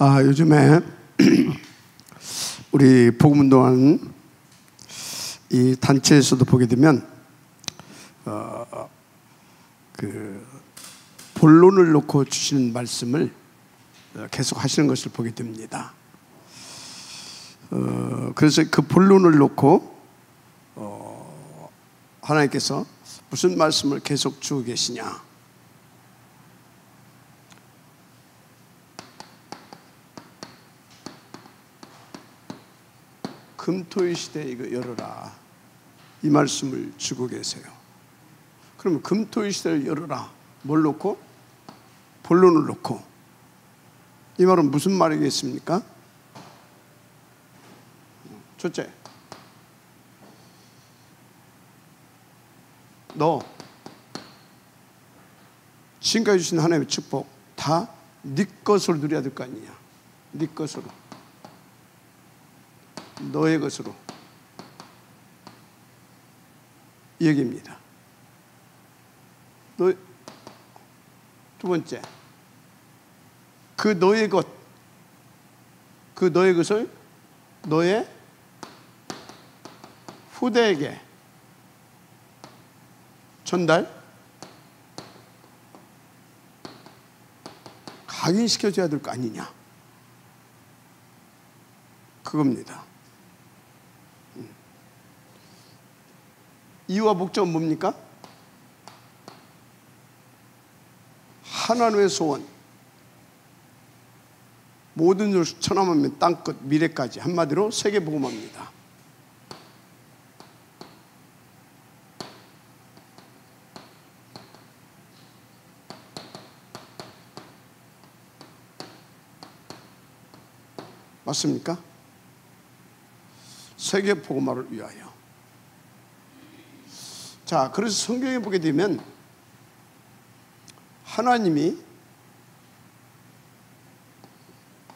요즘에 우리 복음운동하는 이 단체에서도 보게 되면 그 본론을 놓고 주시는 말씀을 계속 하시는 것을 보게 됩니다. 그래서 그 본론을 놓고 하나님께서 무슨 말씀을 계속 주고 계시냐, 금토일 시대 이거 열어라, 이 말씀을 주고 계세요. 그러면 금토일 시대를 열어라, 뭘 놓고? 본론을 놓고. 이 말은 무슨 말이겠습니까? 첫째, 너 지금까지 주신 하나님의 축복 다 네 것으로 누려야 될 거 아니냐. 네 것으로, 너의 것으로, 이 얘기입니다. 두 번째, 그 너의 것, 그 너의 것을 너의 후대에게 각인시켜줘야 될 거 아니냐, 그겁니다. 이유와 목적은 뭡니까? 하나님의 소원, 모든 것을 천하만민 땅끝 미래까지, 한마디로 세계복음화입니다. 맞습니까? 세계복음화를 위하여. 자, 그래서 성경에 보게 되면 하나님이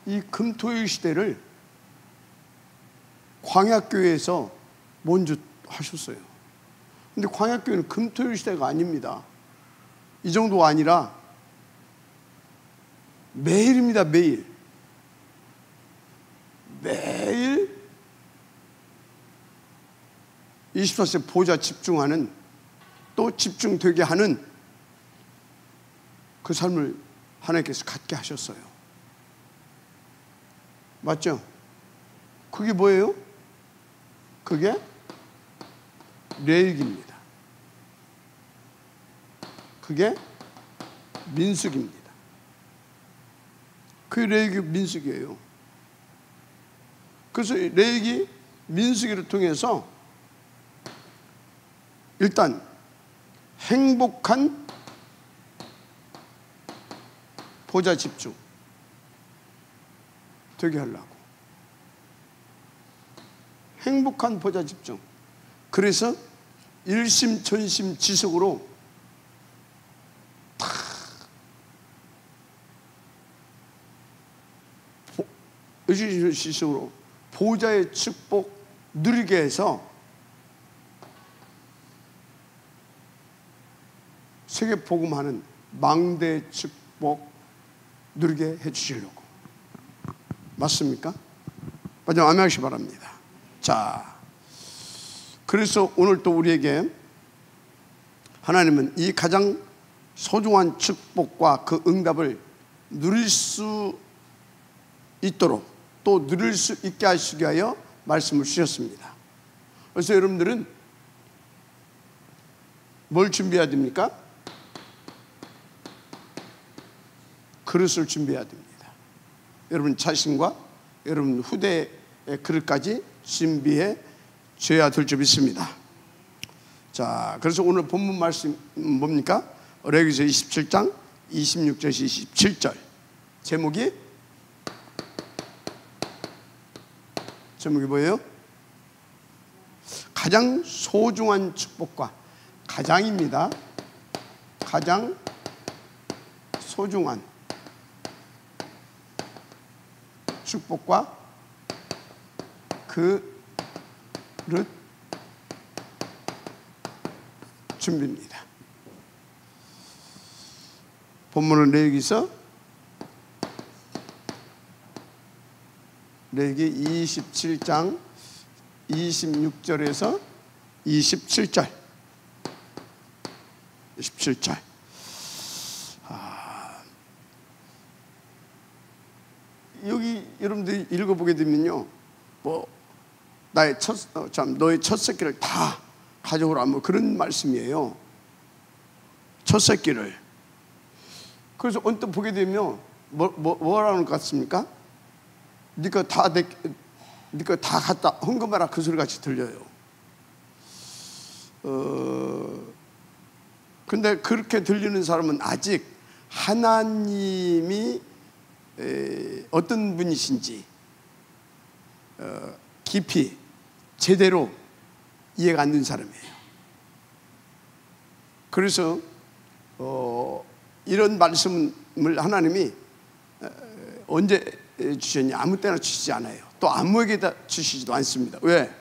이 금토일 시대를 광야교회에서 먼저 하셨어요. 근데 광야교회는 금토일 시대가 아닙니다. 이 정도가 아니라 매일입니다. 매일 24세 보좌 집중하는, 또 집중되게 하는 그 삶을 하나님께서 갖게 하셨어요. 맞죠? 그게 뭐예요? 그게 레위기입니다. 그게 민수기입니다. 그게 레위기 민수기예요. 그래서 레위기 민수기를 통해서 일단 행복한 보좌 집중 되게 하려고, 행복한 보좌 집중. 그래서 일심전심지속으로 일심전심지속으로 보좌의 축복 누리게 해서 세계 복음하는 망대 축복 누리게 해주시려고. 맞습니까? 맞아, 아멘 하시기 바랍니다. 자, 그래서 오늘 또 우리에게 하나님은 이 가장 소중한 축복과 그 응답을 누릴 수 있도록, 또 누릴 수 있게 하시기 위하여 말씀을 주셨습니다. 그래서 여러분들은 뭘 준비해야 됩니까? 그릇을 준비해야 됩니다. 여러분 자신과 여러분 후대의 그릇까지 준비해 줘야 될 줄 믿습니다. 자, 그래서 오늘 본문 말씀 뭡니까? 레위기서 27장 26절에서 27절. 제목이 뭐예요? 가장 소중한 축복과, 가장입니다. 가장 소중한 축복과 그릇 준비입니다. 본문은 레위기서 레위기 27장 26절에서 27절. 27절. 여기 여러분들이 읽어보게 되면요, 뭐 너의 첫 새끼를 다 가져오라, 뭐 그런 말씀이에요. 첫 새끼를. 그래서 언뜻 보게 되면 뭐라는 것 같습니까? 네가 다 갖다 헌금하라, 그 소리 같이 들려요. 근데 그렇게 들리는 사람은 아직 하나님이 어떤 분이신지 깊이 제대로 이해가 안 된 사람이에요. 그래서 이런 말씀을 하나님이 언제 주셨냐? 아무 때나 주시지 않아요. 또 아무에게다 주시지도 않습니다. 왜?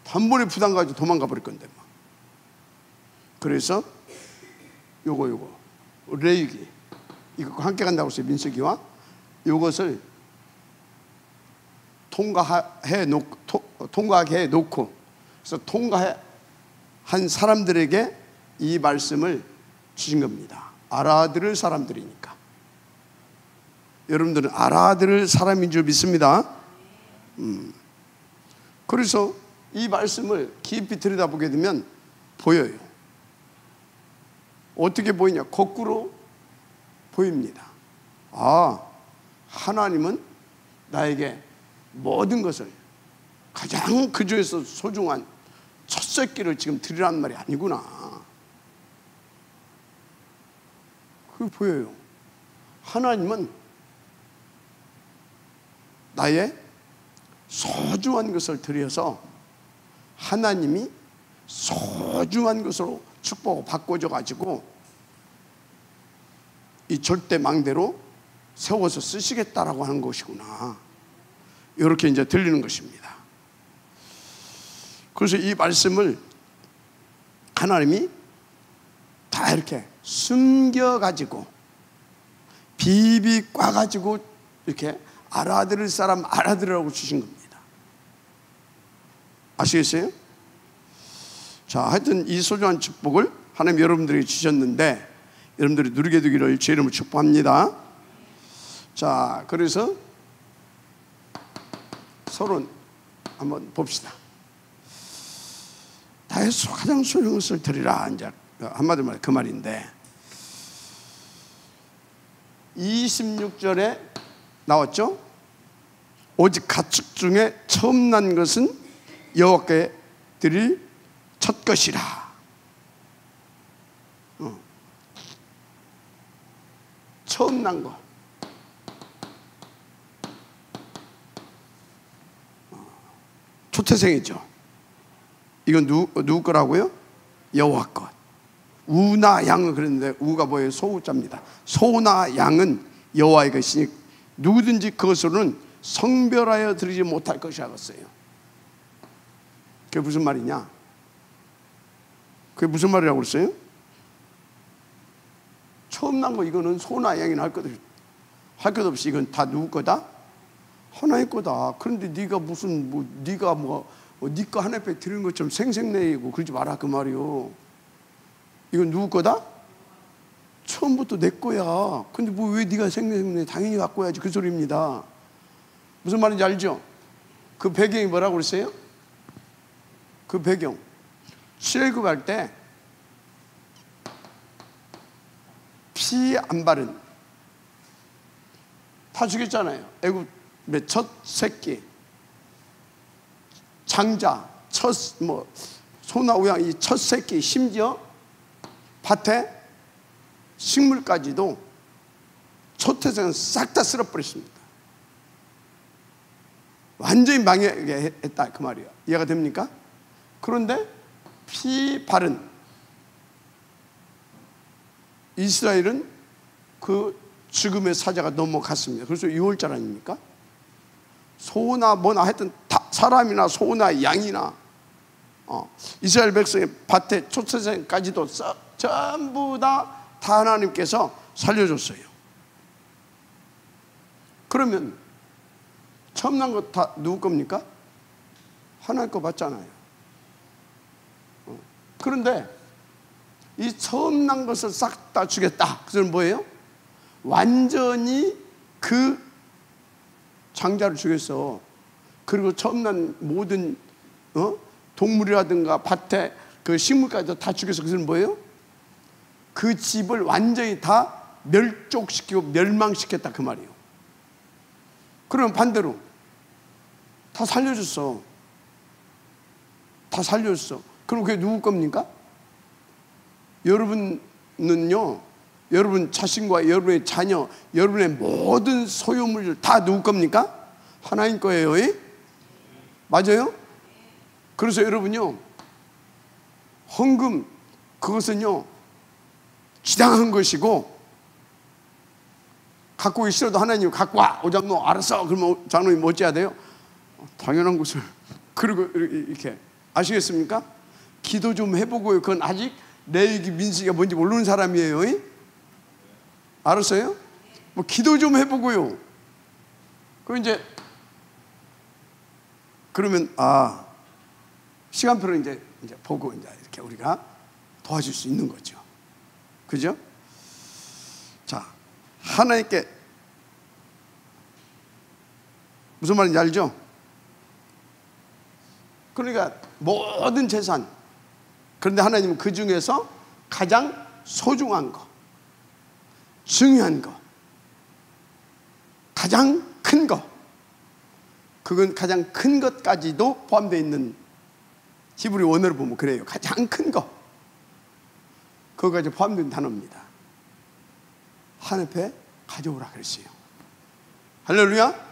단번에 부담 가지고 도망가 버릴 건데 뭐. 그래서 요거 레위기 이거 함께 간다고 했어요. 민수기와 이것을 통과해 놓고 그래서 통과한 사람들에게 이 말씀을 주신 겁니다. 알아들을 사람들이니까. 여러분들은 알아들을 사람인 줄 믿습니다. 그래서 이 말씀을 깊이 들여다보게 되면 보여요. 어떻게 보이냐? 거꾸로 보입니다. 하나님은 나에게 모든 것을 가장 그 중에서 소중한 첫 새끼를 지금 드리란 말이 아니구나. 그게 보여요. 하나님은 나의 소중한 것을 드려서 하나님이 소중한 것으로 축복을 바꿔줘 가지고 이 절대 망대로 세워서 쓰시겠다라고 하는 것이구나. 이렇게 이제 들리는 것입니다. 그래서 이 말씀을 하나님이 다 이렇게 숨겨가지고 비비 꽈가지고 이렇게 알아들을 사람 알아들으라고 주신 겁니다. 아시겠어요? 자, 하여튼 이 소중한 축복을 하나님 여러분들에게 주셨는데 여러분들이 누리게 되기를 주의 이름으로 축복합니다. 자, 그래서 서로 한번 봅시다. 다해서 가장 소중한 것을 드리라. 이제 한마디로 말해 그 말인데 26절에 나왔죠? 오직 가축 중에 처음 난 것은 여호와께 드릴 첫 것이라. 처음 난 거. 초태생이죠. 이건 누구 거라고요? 여호와 것. 우나 양은 그랬는데 우가 뭐예요? 소우자입니다. 소나 양은 여호와의 것이니 누구든지 그것으로는 성별하여 드리지 못할 것이라 했어요. 그게 무슨 말이냐? 그게 무슨 말이라고 그랬어요? 처음 난 거 이거는 소나 양이나 할 것 없이 이건 다 누구 거다? 하나의 거다. 그런데 네가 무슨 네가 네 거 하나님께 드리는 것처럼 생색내고 그러지 마라 그 말이요. 이건 누구 거다? 처음부터 내 거야. 근데 왜 네가 생색내? 당연히 갖고 와야지 그 소리입니다. 무슨 말인지 알죠? 그 배경이 뭐라고 그랬어요? 그 배경 출애굽할 때 피 안 바른 다 죽였잖아요. 애굽의 첫 새끼, 장자, 소나 우양 이 첫 새끼, 심지어 밭에 식물까지도 초태생은 싹 다 쓸어버렸습니다. 완전히 망하게 했다 그 말이에요. 이해가 됩니까? 그런데 피 바른 이스라엘은 그 죽음의 사자가 넘어갔습니다. 그래서 6월절 아닙니까? 소나 뭐나 하여튼 사람이나 소나 양이나 이스라엘 백성의 밭에 초태생까지도 전부 다 하나님께서 살려줬어요. 그러면 처음 난 거 다 누구 겁니까? 하나님 거 맞잖아요. 그런데 이 처음 난 것을 싹 다 주겠다. 그것은 뭐예요? 완전히 그 장자를 주겠어. 그리고 처음 난 모든 동물이라든가 밭에 그 식물까지 다 주겠어. 그것은 뭐예요? 그 집을 완전히 다 멸족시키고 멸망시켰다 그 말이에요. 그러면 반대로 다 살려줬어. 다 살려줬어. 그럼 그게 누구 겁니까? 여러분은요, 여러분 자신과 여러분의 자녀, 여러분의 모든 소유물들 다 누구 겁니까? 하나님 거예요. 맞아요? 그래서 여러분요, 헌금 그것은요 지당한 것이고, 갖고 오기 싫어도 하나님 갖고 와. 오장로 알았어. 그러면 장로님 뭐 어찌해야 돼요? 당연한 것을. 그리고 이렇게 아시겠습니까? 기도 좀 해보고요. 그건 아직 레위기 민수기가 뭔지 모르는 사람이에요. 알았어요? 뭐 기도 좀 해보고요. 그 이제 그러면 시간표를 이제 보고 이제 이렇게 우리가 도와줄 수 있는 거죠. 그죠? 자, 하나님께 무슨 말인지 알죠? 그러니까 모든 재산, 그런데 하나님은 그 중에서 가장 소중한 거, 중요한 거, 가장 큰 거, 그건 가장 큰 것까지도 포함되어 있는, 히브리 원어를 보면 그래요. 가장 큰 거, 그거까지 포함된 단어입니다. 하나님 앞에 가져오라 그랬어요. 할렐루야.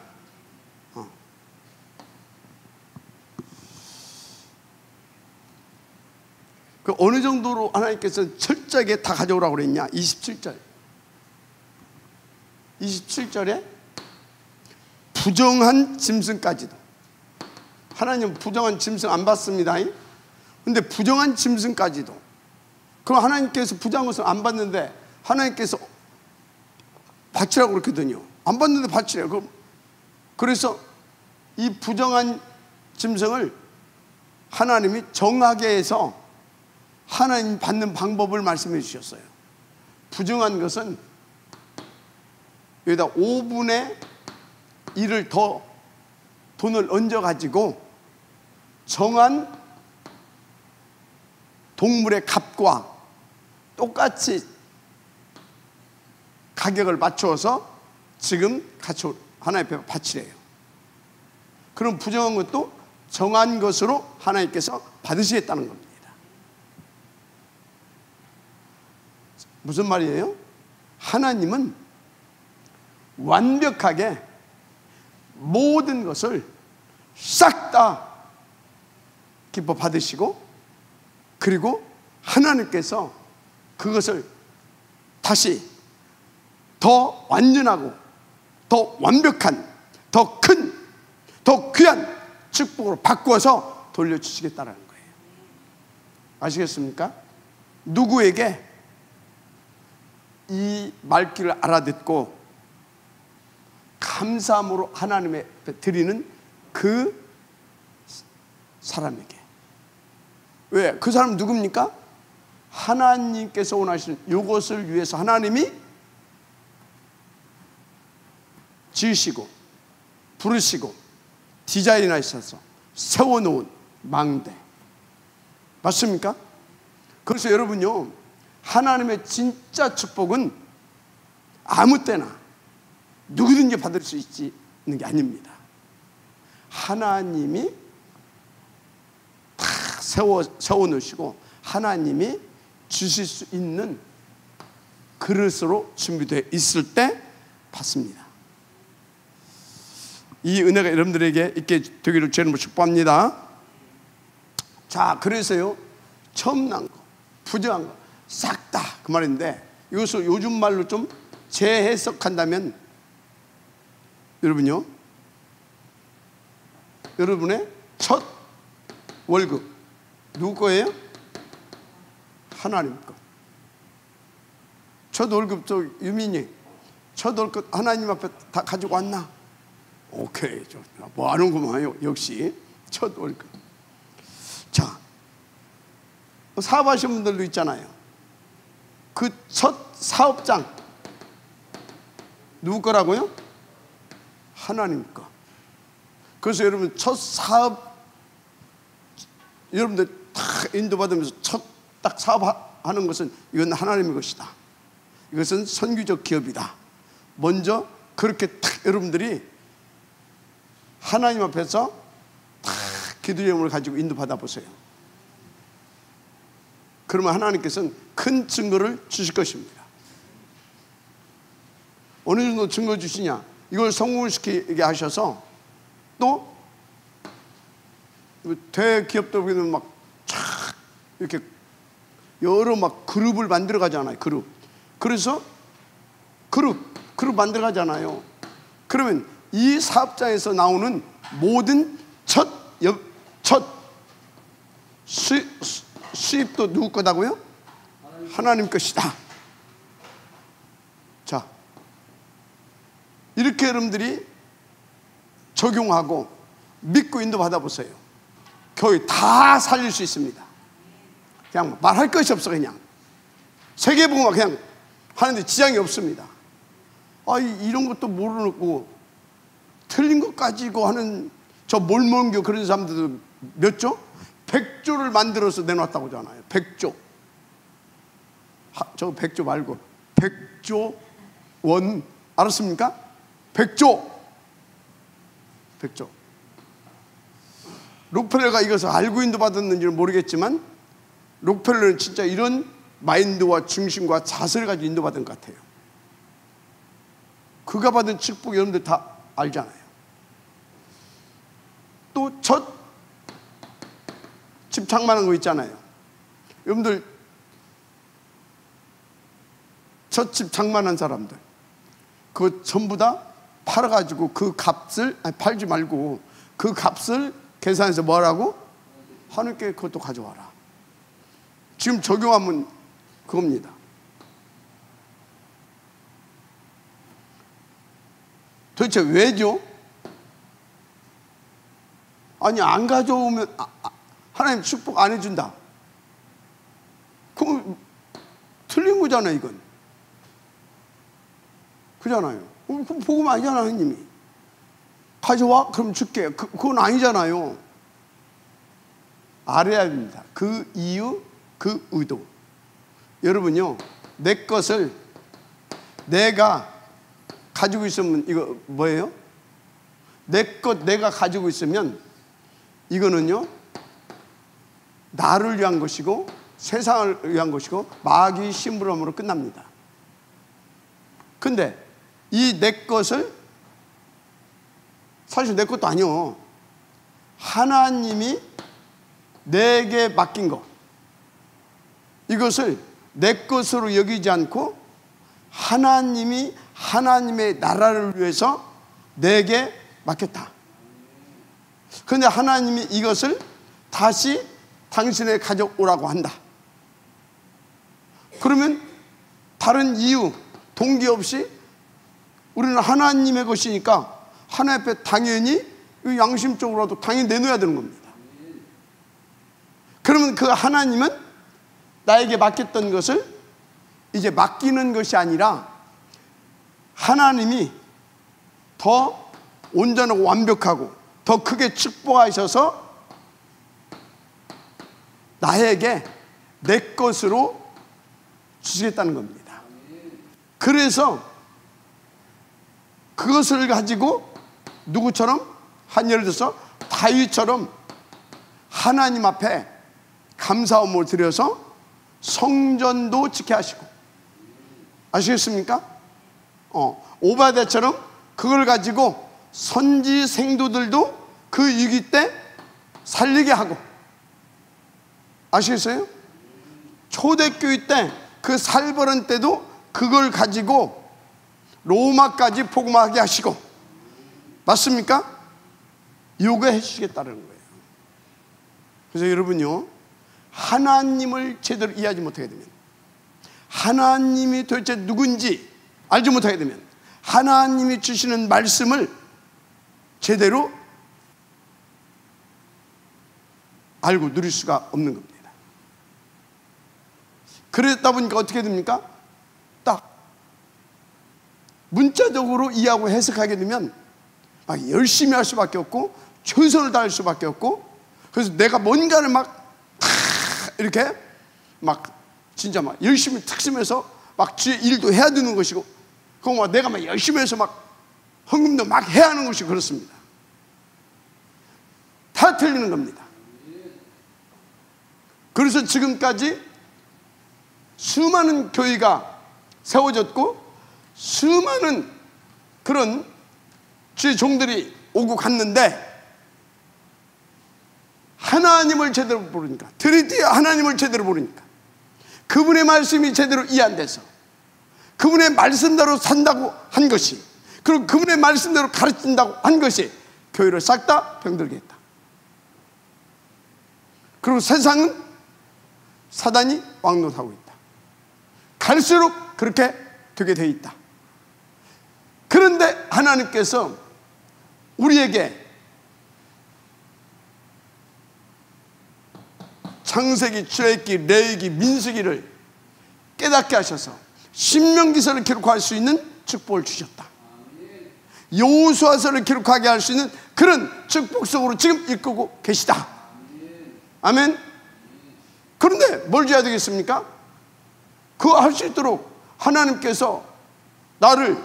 그 어느 정도로 하나님께서 철저하게 다 가져오라고 그랬냐? 27절에 부정한 짐승까지도. 하나님은 부정한 짐승 안 받습니다. 근데 부정한 짐승까지도. 그럼 하나님께서 부정한 것을 안 받는데 하나님께서 바치라고 그랬거든요. 안 받는데 바치래요. 그래서 이 부정한 짐승을 하나님이 정하게 해서 하나님 받는 방법을 말씀해 주셨어요. 부정한 것은 여기다 5분의 1을 더 돈을 얹어가지고 정한 동물의 값과 똑같이 가격을 맞추어서 지금 같이 하나님 앞에 바치래요. 그럼 부정한 것도 정한 것으로 하나님께서 받으시겠다는 겁니다. 무슨 말이에요? 하나님은 완벽하게 모든 것을 싹 다 기뻐 받으시고, 그리고 하나님께서 그것을 다시 더 완전하고 더 완벽한, 더 큰, 더 귀한 축복으로 바꾸어서 돌려주시겠다는 거예요. 아시겠습니까? 누구에게 이 말귀를 알아듣고 감사함으로 하나님에 드리는 그 사람에게. 왜? 그 사람은 누굽니까? 하나님께서 원하시는 이것을 위해서 하나님이 지으시고 부르시고 디자인하셔서 세워놓은 망대. 맞습니까? 그래서 여러분요, 하나님의 진짜 축복은 아무 때나 누구든지 받을 수 있는 게 아닙니다. 하나님이 다 세워놓으시고 하나님이 주실 수 있는 그릇으로 준비되어 있을 때 받습니다. 이 은혜가 여러분들에게 있게 되기를 주님으로 축복합니다. 자, 그래서요, 처음 난 거, 부정한 거 싹 다 그 말인데, 이것을 요즘 말로 좀 재해석한다면 여러분요, 여러분의 첫 월급 누구 거예요? 하나님 거. 첫 월급, 저 유민이 첫 월급 하나님 앞에 다 가지고 왔나? 오케이, 뭐 하는구만요. 역시 첫 월급. 자, 사업하시는 분들도 있잖아요. 그 첫 사업장 누구 거라고요? 하나님 거. 그래서 여러분 첫 사업, 여러분들 다 인도받으면서 첫 딱 사업하는 것은 이건 하나님의 것이다. 이것은 선교적 기업이다. 먼저 그렇게 딱 여러분들이 하나님 앞에서 딱 기도 제목을 가지고 인도받아 보세요. 그러면 하나님께서는 큰 증거를 주실 것입니다. 어느 정도 증거 주시냐? 이걸 성공을 시키게 하셔서 또 대기업들은 막 촥 이렇게 여러 막 그룹을 만들어 가잖아요. 그룹. 그래서 그룹 만들어 가잖아요. 그러면 이 사업장에서 나오는 모든 첫 수입도 누구 거다고요? 하나님 것이다. 자, 이렇게 여러분들이 적용하고 믿고 인도 받아보세요. 교회 다 살릴 수 있습니다. 그냥 말할 것이 없어. 그냥 세계복음화 그냥 하는데 지장이 없습니다. 이런 것도 모르고 틀린 것 가지고 하는 저 몰몬교 그런 사람들도 몇 조? 100조를 만들어서 내놨다고 하잖아요. 100조. 저 100조 말고 100조 원 알았습니까? 100조. 록펠러가 이것을 알고 인도받았는지는 모르겠지만 록펠러는 진짜 이런 마인드와 중심과 자세를 가지고 인도받은 것 같아요. 그가 받은 축복 여러분들 다 알잖아요. 또 첫 집 장만한 거 있잖아요. 여러분들 첫 집 장만한 사람들 그거 전부 다 팔아가지고 그 값을 팔지 말고 그 값을 계산해서 뭐라고? 하나님께 그것도 가져와라. 지금 적용하면 그겁니다. 도대체 왜죠? 아니 안 가져오면 하나님 축복 안 해준다. 그럼 틀린 거잖아요. 이건 그잖아요. 그럼 복음 아니잖아. 하나님이 가져와 그럼 줄게. 그건 아니잖아요. 알아야 합니다. 그 이유, 그 의도. 여러분요, 내 것을 내가 가지고 있으면 이거 뭐예요? 내 것 내가 가지고 있으면 이거는요 나를 위한 것이고 세상을 위한 것이고 마귀 심부름으로 끝납니다. 근데 이 내 것을 사실 내 것도 아니요. 하나님이 내게 맡긴 거 이것을 내 것으로 여기지 않고 하나님이 하나님의 나라를 위해서 내게 맡겼다. 그런데 하나님이 이것을 다시 당신에게 가져오라고 한다. 그러면 다른 이유, 동기 없이 우리는 하나님의 것이니까 하나님 앞에 당연히 양심적으로라도 당연히 내놓아야 되는 겁니다. 그러면 그 하나님은 나에게 맡겼던 것을 이제 맡기는 것이 아니라 하나님이 더 온전하고 완벽하고 더 크게 축복하셔서 나에게 내 것으로 주시겠다는 겁니다. 그래서 그것을 가지고 누구처럼? 예를 들어서 다윗처럼 하나님 앞에 감사함을 드려서 성전도 지켜 하시고, 아시겠습니까? 오바댜처럼 그걸 가지고 선지 생도들도 그 위기 때 살리게 하고, 아시겠어요? 초대교회 때 그 살벌한 때도 그걸 가지고 로마까지 복음하게 하시고, 맞습니까? 요구해 주시겠다는 거예요. 그래서 여러분요, 하나님을 제대로 이해하지 못하게 되면, 하나님이 도대체 누군지 알지 못하게 되면, 하나님이 주시는 말씀을 제대로 알고 누릴 수가 없는 겁니다. 그러다 보니까 어떻게 됩니까? 딱 문자적으로 이해하고 해석하게 되면 막 열심히 할 수밖에 없고 최선을 다할 수밖에 없고, 그래서 내가 뭔가를 막 이렇게 막 진짜 막 열심히 특심해서 막 주의 일도 해야 되는 것이고, 그거 막 내가 막 열심히 해서 막 헌금도 막 해야 하는 것이 그렇습니다. 다 틀리는 겁니다. 그래서 지금까지 수많은 교회가 세워졌고 수많은 그런 주의 종들이 오고 갔는데, 하나님을 제대로 모르니까, 트리니티 하나님을 제대로 모르니까, 그분의 말씀이 제대로 이해 안 돼서 그분의 말씀대로 산다고 한 것이, 그리고 그분의 말씀대로 가르친다고 한 것이 교회를 싹 다 병들게 했다. 그리고 세상은 사단이 왕노하고 있다. 갈수록 그렇게 되게 돼 있다. 그런데 하나님께서 우리에게 창세기, 출애굽기, 레위기, 민수기를 깨닫게 하셔서 신명기서를 기록할 수 있는 축복을 주셨다. 여호수아서를 기록하게 할 수 있는 그런 축복 속으로 지금 이끌고 계시다. 아멘. 그런데 뭘 줘야 되겠습니까? 그거 할 수 있도록 하나님께서 나를,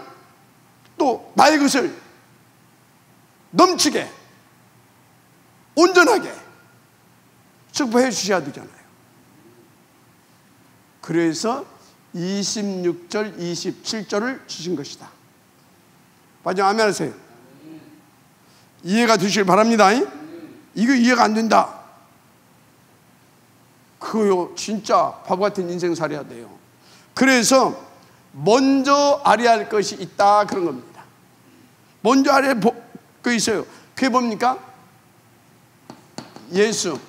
또 나의 것을 넘치게 온전하게 축복해 주셔야 되잖아요. 그래서 26절 27절을 주신 것이다. 맞아, 아멘 하세요. 이해가 되시길 바랍니다. 이거 이해가 안 된다, 그거 진짜 바보 같은 인생 살아야 돼요. 그래서 먼저 알아야 할 것이 있다, 그런 겁니다. 먼저 알아야 할 것이 있어요. 그게 뭡니까? 예수가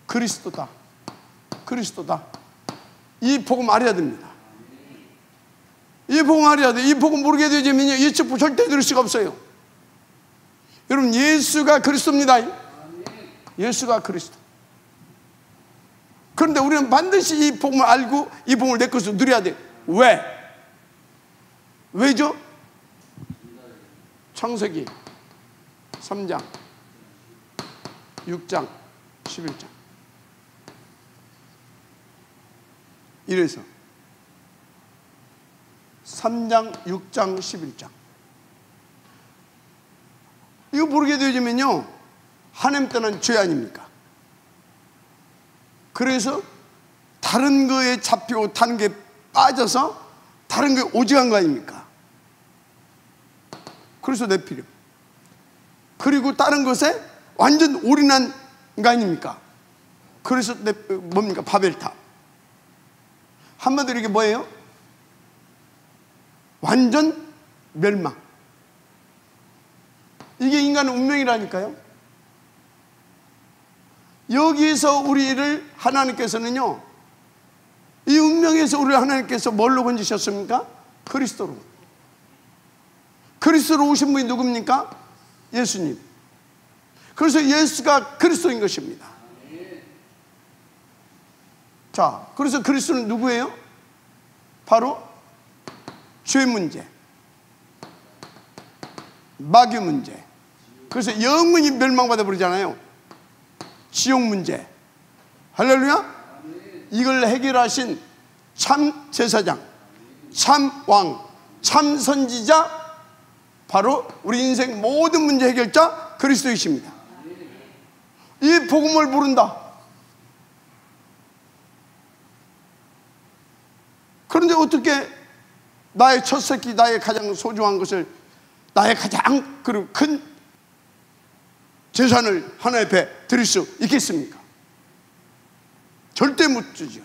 그리스도다. 그리스도다. 이 복음 알아야 됩니다. 이 복음 알아야 돼. 이 복음 모르게 되면요, 이 축복 절대 누릴 수가 없어요. 여러분, 예수가 그리스도입니다. 예수가 그리스도. 그런데 우리는 반드시 이 복음을 알고 이 복음을 내 것으로 누려야 돼. 왜? 왜죠? 창세기 3장 6장 11장 이래서 3장 6장 11장 이거 모르게 되어지면요, 하나님 때는 죄 아닙니까? 그래서 다른 거에 잡히고 다른 게 빠져서 다른 거에 오직한 거 아닙니까? 그래서 내 필요, 그리고 다른 것에 완전 올인한 거 아닙니까? 그래서 뭡니까? 바벨탑. 한마디로 이게 뭐예요? 완전 멸망. 이게 인간의 운명이라니까요. 여기에서 우리를 하나님께서는요, 이 운명에서 우리를 하나님께서 뭘로 건지셨습니까? 그리스도로. 그리스도로 오신 분이 누굽니까? 예수님. 그래서 예수가 그리스도인 것입니다. 자, 그래서 그리스도는 누구예요? 바로 죄 문제, 마귀 문제, 그래서 영원히 멸망받아 버리잖아요. 지옥 문제. 할렐루야. 이걸 해결하신 참 제사장, 참 왕, 참 선지자, 바로 우리 인생 모든 문제 해결자 그리스도이십니다. 이 복음을 모른다. 그런데 어떻게 나의 첫 새끼, 나의 가장 소중한 것을, 나의 가장 큰 재산을 하나님 앞에 드릴 수 있겠습니까? 절대 못 주죠.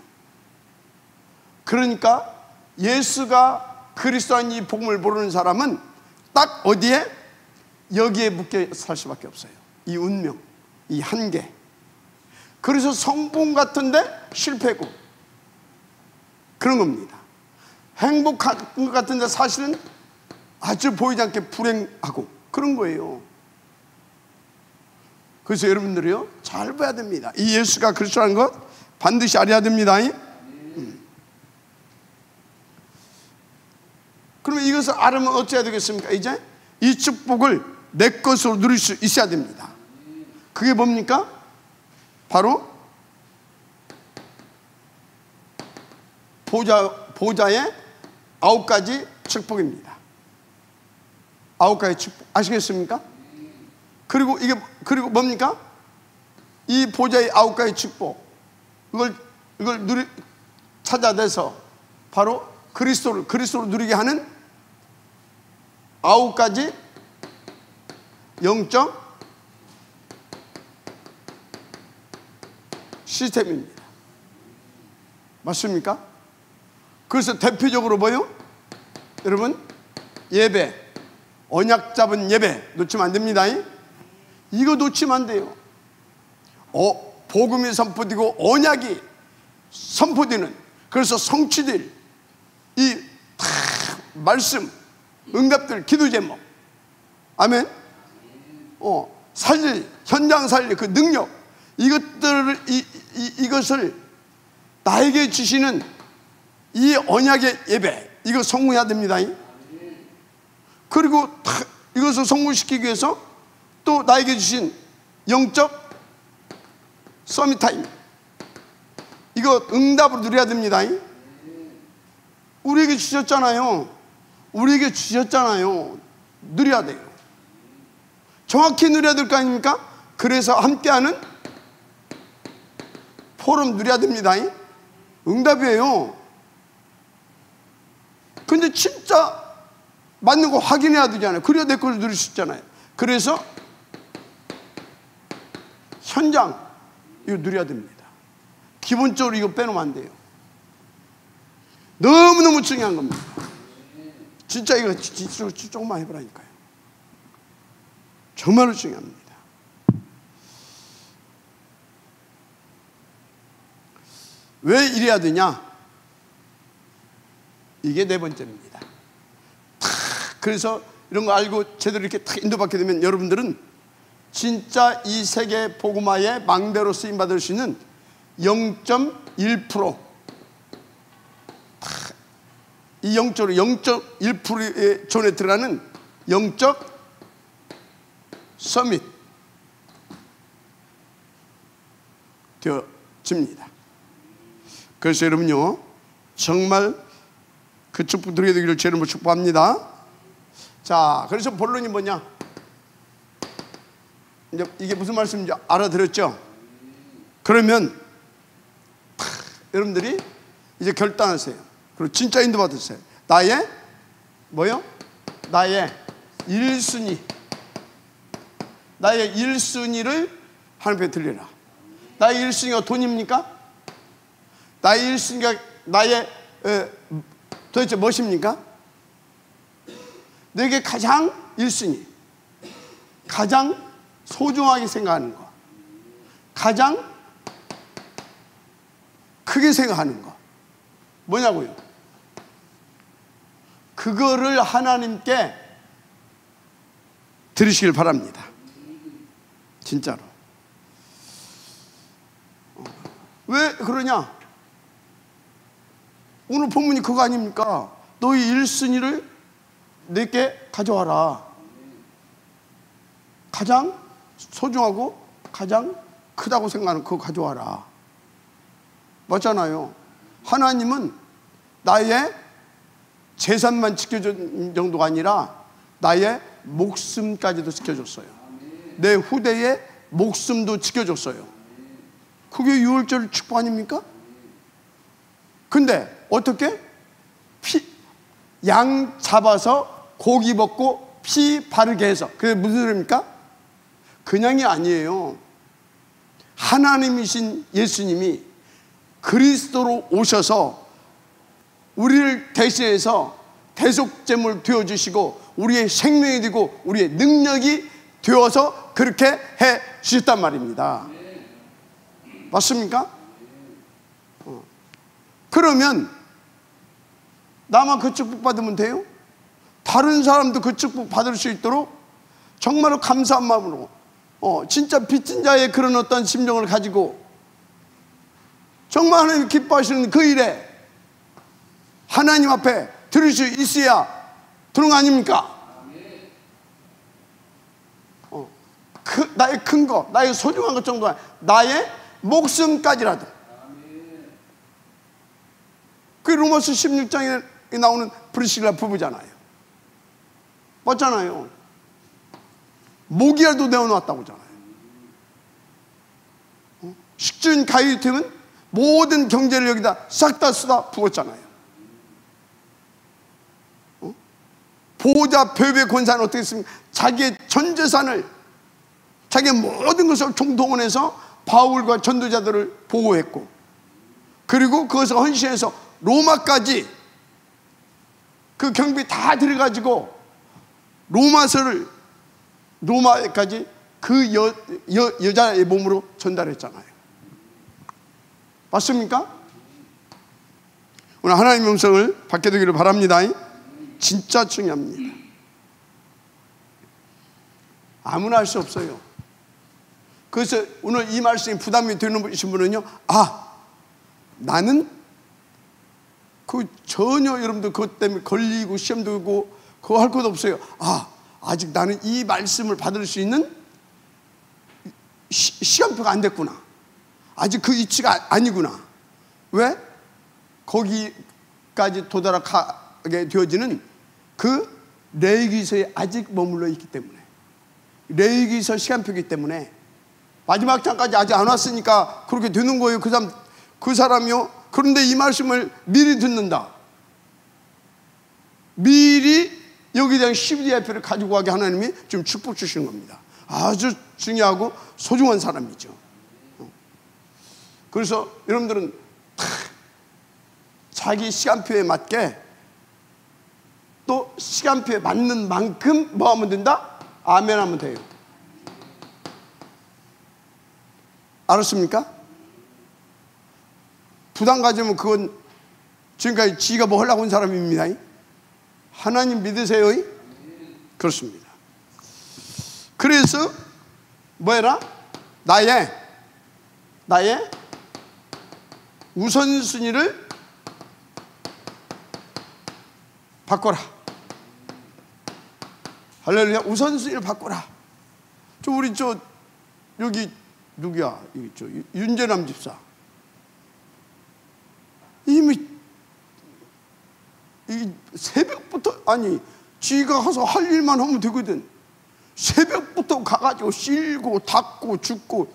그러니까 예수가 그리스도인 이 복음을 모르는 사람은 딱 어디에? 여기에 묶여 살 수밖에 없어요. 이 운명, 이 한계. 그래서 성공 같은데 실패고 그런 겁니다. 행복한 것 같은데 사실은 아주 보이지 않게 불행하고 그런 거예요. 그래서 여러분들이요, 잘 봐야 됩니다. 이 예수가 그리스도라는 것 반드시 알아야 됩니다. 그러면 이것을 알으면 어찌해야 되겠습니까? 이제 이 축복을 내 것으로 누릴 수 있어야 됩니다. 그게 뭡니까? 바로 보좌의 9가지 축복입니다. 9가지 축복 아시겠습니까? 그리고 그리고 뭡니까? 이 보좌의 9가지 축복, 이걸 찾아내서 바로 그리스도로 누리게 하는 9가지 영적 시스템입니다. 맞습니까? 그래서 대표적으로 뭐요? 여러분, 예배, 언약 잡은 예배 놓치면 안 됩니다. 이거 놓치면 안 돼요. 복음이 선포되고 언약이 선포되는, 그래서 성취될 이 말씀, 응답들, 기도 제목, 아멘. 현장 살릴 그 능력, 이것을 나에게 주시는 이 언약의 예배, 이거 성공해야 됩니다. 그리고 이것을 성공시키기 위해서 또 나에게 주신 영적 서밋 타임, 이거 응답으로 누려야 됩니다. 우리에게 주셨잖아요. 누려야 돼요. 정확히 누려야 될 거 아닙니까? 그래서 함께하는 포럼 누려야 됩니다. 응답이에요. 근데 진짜 맞는 거 확인해야 되잖아요. 그래야 내 걸 누릴 수 있잖아요. 그래서 현장, 이거 누려야 됩니다. 기본적으로 이거 빼놓으면 안 돼요. 너무너무 중요한 겁니다. 진짜 이거 조금만 해보라니까요. 정말로 중요합니다. 왜 이래야 되냐? 이게 네 번째입니다. 그래서 이런 거 알고 제대로 이렇게 탁 인도받게 되면 여러분들은 진짜 이 세계 복음화의 망대로 쓰임받을 수 있는 0.1%, 이 0.1%의 존에 들어가는 영적 서밋 되어집니다. 그래서 여러분요, 정말 그 축복 드리게 되기를 제 이름으로 축복합니다. 자, 그래서 본론이 뭐냐? 이제 이게 무슨 말씀인지 알아들었죠? 그러면 여러분들이 이제 결단하세요. 그리고 진짜 인도 받으세요. 나의 뭐요? 나의 1순위, 나의 1순위를 하나님께 드리라. 나의 1순위가 돈입니까? 나의 1순위가 나의 도대체 무엇입니까? 내게 가장 1순위, 가장 소중하게 생각하는 거, 가장 크게 생각하는 거 뭐냐고요? 그거를 하나님께 드리시길 바랍니다. 진짜로. 왜 그러냐? 오늘 본문이 그거 아닙니까? 너희 1순위를 내게 가져와라. 가장 소중하고 가장 크다고 생각하는 그거 가져와라. 맞잖아요. 하나님은 나의 재산만 지켜준 정도가 아니라 나의 목숨까지도 지켜줬어요. 내 후대의 목숨도 지켜줬어요. 그게 유월절 축복 아닙니까? 근데 어떻게? 양 잡아서 고기 먹고 피 바르게 해서. 그게 무슨 소리입니까? 그냥이 아니에요. 하나님이신 예수님이 그리스도로 오셔서 우리를 대신해서 대속제물 되어주시고 우리의 생명이 되고 우리의 능력이 되어서 그렇게 해 주셨단 말입니다. 맞습니까? 그러면 나만 그 축복 받으면 돼요? 다 다른 사람도 그 축복 받을 수 있도록 정말로 감사한 마음으로 진짜 빚진 자의 그런 어떤 심정을 가지고 정말 하나님 기뻐하시는 그 일에 하나님 앞에 드릴 수 있어야 되는 거 아닙니까? 나의 큰 거, 나의 소중한 것 정도, 나의 목숨까지라도. 그 로마서 16장에 나오는 브리실라 부부잖아요. 맞잖아요. 목이라도 내어놓았다고 하잖아요. 식주인 가이템은 모든 경제를 여기다 싹 다 쏟아 부었잖아요. 보호자 배후의 권사는 어떻게 했습니까? 자기의 전 재산을, 자기의 모든 것을 총동원해서 바울과 전도자들을 보호했고, 그리고 그것을 헌신해서 로마까지 그 경비 다 들여가지고 로마에까지 그 여자의 몸으로 전달했잖아요. 맞습니까? 오늘 하나님의 음성을 받게 되기를 바랍니다. 진짜 중요합니다. 아무나 할 수 없어요. 그래서 오늘 이 말씀이 부담이 되는 분은요, 나는 그 전혀 여러분들 그것 때문에 걸리고 시험도 오고 그거 할 것도 없어요. 아직 나는 이 말씀을 받을 수 있는 시간표가 안 됐구나. 아직 그 위치가 아니구나. 왜? 거기까지 도달하게 되어지는 그 레위기서에 아직 머물러 있기 때문에, 레위기서 시간표이기 때문에 마지막 장까지 아직 안 왔으니까 그렇게 되는 거예요. 그 사람이요. 그런데 이 말씀을 미리 듣는다. 미리 여기에 대한 12대표를 가지고 가게 하나님이 지금 축복 주시는 겁니다. 아주 중요하고 소중한 사람이죠. 그래서 여러분들은 자기 시간표에 맞게, 또 시간표에 맞는 만큼 뭐 하면 된다? 아멘 하면 돼요. 알았습니까? 부담 가지면 그건 지금까지 지가 뭐 하려고 온 사람입니다. 하나님 믿으세요? 그렇습니다. 그래서 뭐해라? 나의 우선순위를 바꿔라. 할렐루야. 우선순위를 바꿔라. 여기 누구야? 윤재남 집사. 이미 새벽부터, 지가 가서 할 일만 하면 되거든. 새벽부터 가가지고 씻고 닦고 죽고,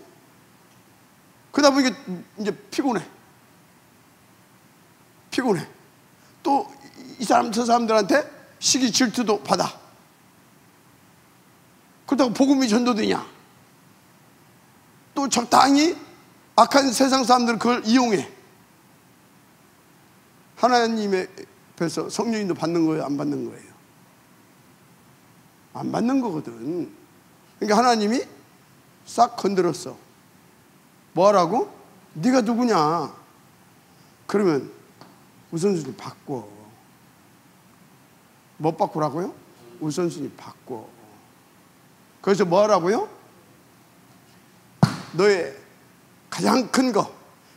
그러다 보니까 이제 피곤해. 또 이 사람 저 사람들한테 시기 질투도 받아. 그렇다고 복음이 전도되냐? 또 적당히 악한 세상 사람들은 그걸 이용해. 하나님의 앞에서 성령님도 받는 거예요? 안 받는 거예요? 안 받는 거거든. 그러니까 하나님이 싹 건드렸어. 뭐 하라고? 네가 누구냐? 그러면 우선순위 바꿔. 뭐 바꾸라고요? 우선순위 바꿔. 그래서 뭐 하라고요? 너의 가장 큰 거,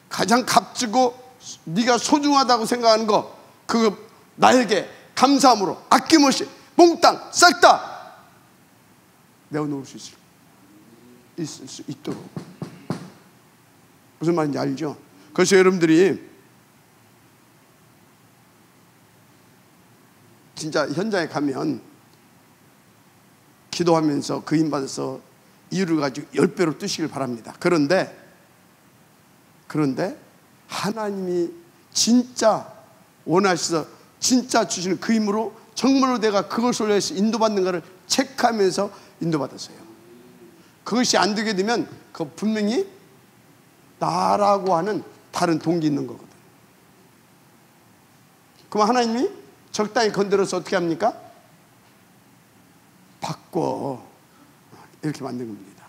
가장 값지고 네가 소중하다고 생각하는 거, 그거 나에게 감사함으로 아낌없이 몽땅 싹 다 내어놓을 수 있을 수 있도록. 무슨 말인지 알죠? 그래서 여러분들이 진짜 현장에 가면 기도하면서 그 힘받아서 이유를 가지고 10배로 뜨시길 바랍니다. 그런데 하나님이 진짜 원하셔서 진짜 주시는 그 힘으로 정말로 내가 그것을 위해서 인도받는가를 체크하면서 인도받았어요. 그것이 안 되게 되면 그 분명히 나라고 하는 다른 동기 있는 거거든. 그럼 하나님이 적당히 건드려서 어떻게 합니까? 바꿔. 이렇게 만든 겁니다.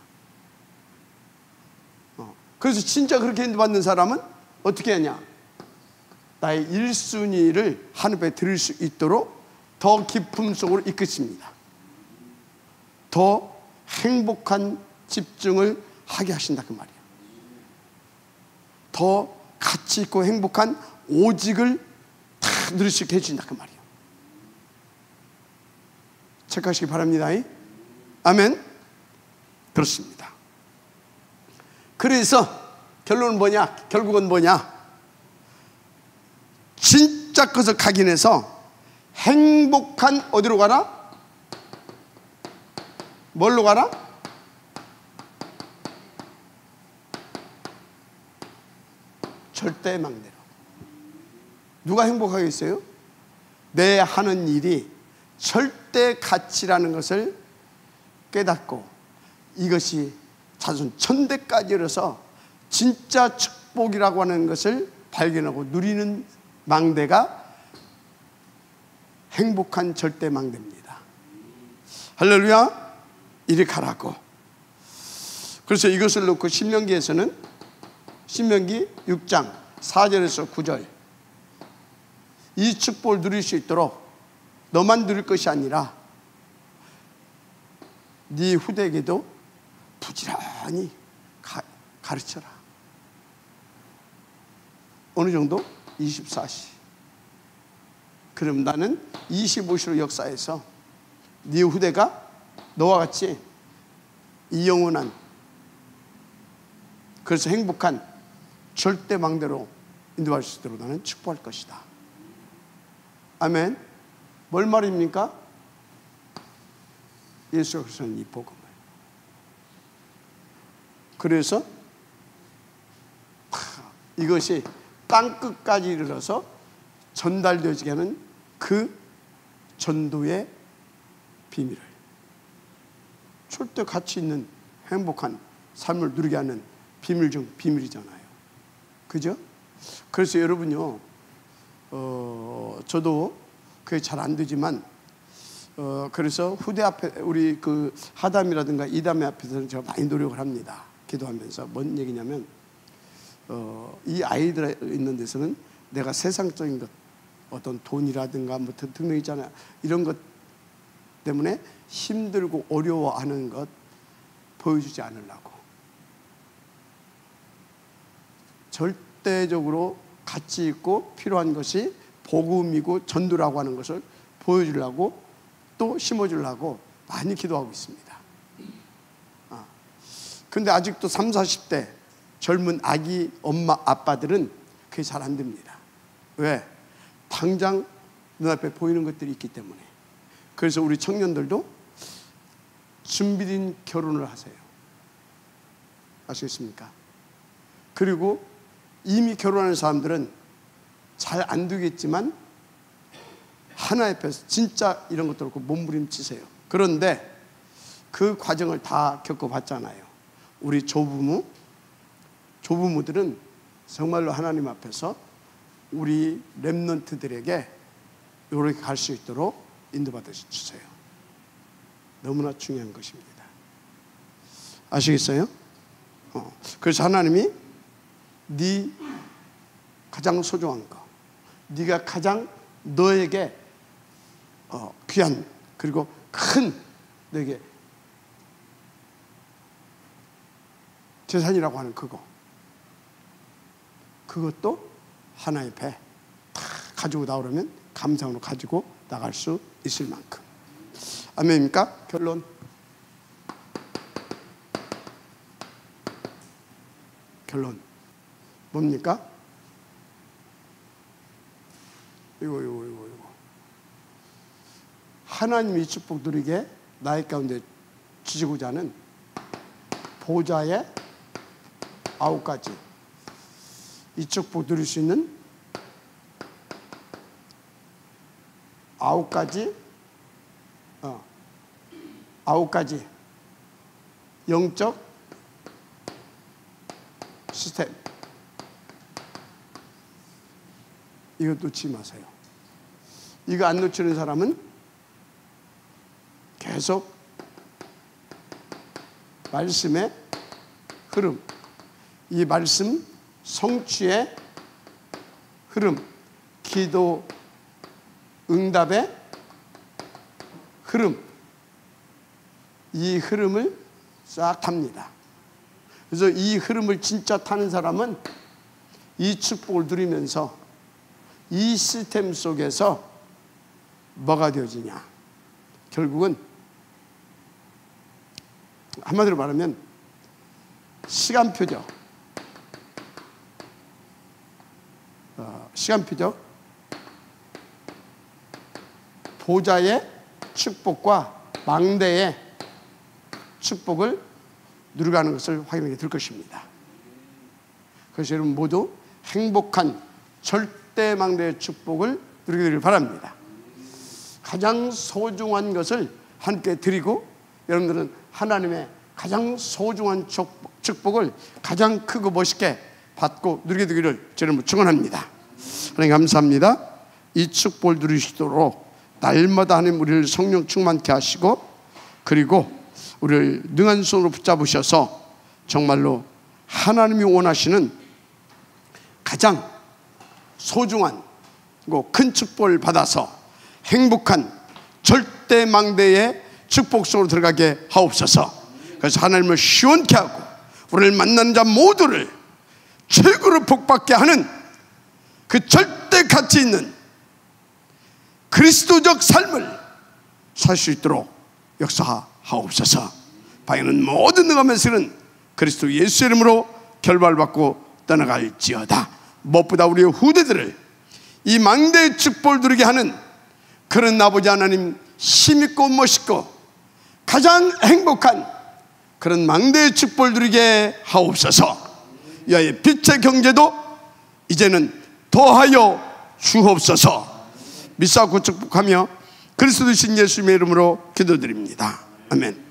그래서 진짜 그렇게 인도받는 사람은 어떻게 하냐? 나의 1순위를 하늘에 드릴 수 있도록 더 깊음 속으로 이끄십니다. 더 행복한 집중을 하게 하신다 그 말이에요. 더 가치 있고 행복한 오직을 다 누릴 수 있게 해주신다 그 말이에요. 체크하시기 바랍니다. 아멘. 그렇습니다. 그래서 결론은 뭐냐? 결국은 뭐냐? 진짜 것을 각인해서 행복한 어디로 가라? 뭘로 가라? 절대망대로. 누가 행복하겠어요? 내 하는 일이 절대 가치라는 것을 깨닫고 이것이 자손 천대까지 이르러서 진짜 축복이라고 하는 것을 발견하고 누리는 망대가 행복한 절대망대입니다. 할렐루야. 이리 가라고. 그래서 이것을 놓고 신명기에서는 신명기 6장 4절에서 9절 이 축복을 누릴 수 있도록 너만 누릴 것이 아니라 네 후대에게도 부지런히 가르쳐라. 어느 정도? 24시. 그럼 나는 25시로 역사해서 네 후대가 너와 같이 이 영원한 그래서 행복한 절대망대로 인도할 수 있도록 나는 축복할 것이다. 아멘. 뭘 말입니까? 예수 그리스도는 이 복음을. 그래서 이것이 땅끝까지 이르러서 전달되어지게 하는 그 전도의 비밀을 절대 가치 있는 행복한 삶을 누리게 하는 비밀 중 비밀이잖아요. 그죠? 그래서 여러분요, 저도 그게 잘 안 되지만, 그래서 후대 앞에, 우리 그 하담이라든가 이담의 앞에서는 제가 많이 노력을 합니다. 기도하면서. 뭔 얘기냐면, 이 아이들 있는 데서는 내가 세상적인 것, 어떤 돈이라든가 뭐 등등 있잖아요. 이런 것 때문에 힘들고 어려워하는 것 보여주지 않으려고. 절대적으로 가치 있고 필요한 것이 복음이고 전도라고 하는 것을 보여주려고 또 심어주려고 많이 기도하고 있습니다. 그런데 아직도 30, 40대 젊은 아기 엄마 아빠들은 그게 잘 안 됩니다. 왜? 당장 눈앞에 보이는 것들이 있기 때문에. 그래서 우리 청년들도 준비된 결혼을 하세요. 아시겠습니까? 그리고 이미 결혼하는 사람들은 잘 안 되겠지만 하나 옆에서 진짜 이런 것들 놓고 몸부림치세요. 그런데 그 과정을 다 겪어봤잖아요. 우리 조부모들은 정말로 하나님 앞에서 우리 렘넌트들에게 이렇게 갈 수 있도록 인도받아 주세요. 너무나 중요한 것입니다. 아시겠어요? 그래서 하나님이 네 가장 소중한 거, 네가 가장 너에게 귀한 그리고 큰 너에게 재산이라고 하는 그것도 하나의 배 다 가지고 나오려면 감상으로 가지고 나갈 수 있을 만큼. 아멘입니까? 결론. 뭡니까? 이거. 하나님이 축복 누리게 나의 가운데 주시고자 하는 보좌의 9가지. 이 축복 누릴 수 있는 9가지 영적 시스템. 이거 놓치지 마세요. 이거 안 놓치는 사람은 계속 말씀의 흐름, 이 말씀 성취의 흐름, 기도 응답의 흐름, 이 흐름을 싹 탑니다. 그래서 이 흐름을 진짜 타는 사람은 이 축복을 누리면서 이 시스템 속에서 뭐가 되어지냐, 결국은 한마디로 말하면 시간표죠. 시간표죠. 보좌의 축복과 망대의 축복을 누려가는 것을 확인하게 될 것입니다. 그래서 여러분 모두 행복한 절대망대의 축복을 누리게 되길 바랍니다. 가장 소중한 것을 함께 드리고, 여러분들은 하나님의 가장 소중한 축복을 가장 크고 멋있게 받고 누리게 되기를 저는 축원합니다. 하나님 감사합니다. 이 축복을 누리시도록 날마다 하나님 우리를 성령 충만케 하시고, 그리고 우리를 능한 손으로 붙잡으셔서 정말로 하나님이 원하시는 가장 소중한 큰 축복을 받아서 행복한 절대망대의 축복 속으로 들어가게 하옵소서. 그래서 하나님을 시원케 하고 우리를 만나는 자 모두를 최고로 복받게 하는 그 절대 가치 있는 그리스도적 삶을 살 수 있도록 역사하옵소서. 방해는 모든 능하면서는 그리스도 예수 이름으로 결발받고 떠나갈지어다. 무엇보다 우리의 후대들을 이 망대의 축복을 누리게 하는 그런 아버지 하나님, 힘있고 멋있고 가장 행복한 그런 망대의 축복을 누리게 하옵소서. 야의 빛의 경제도 이제는 더하여 주옵소서. 믿사옵고 축복하며 그리스도이신 예수님의 이름으로 기도드립니다. 아멘.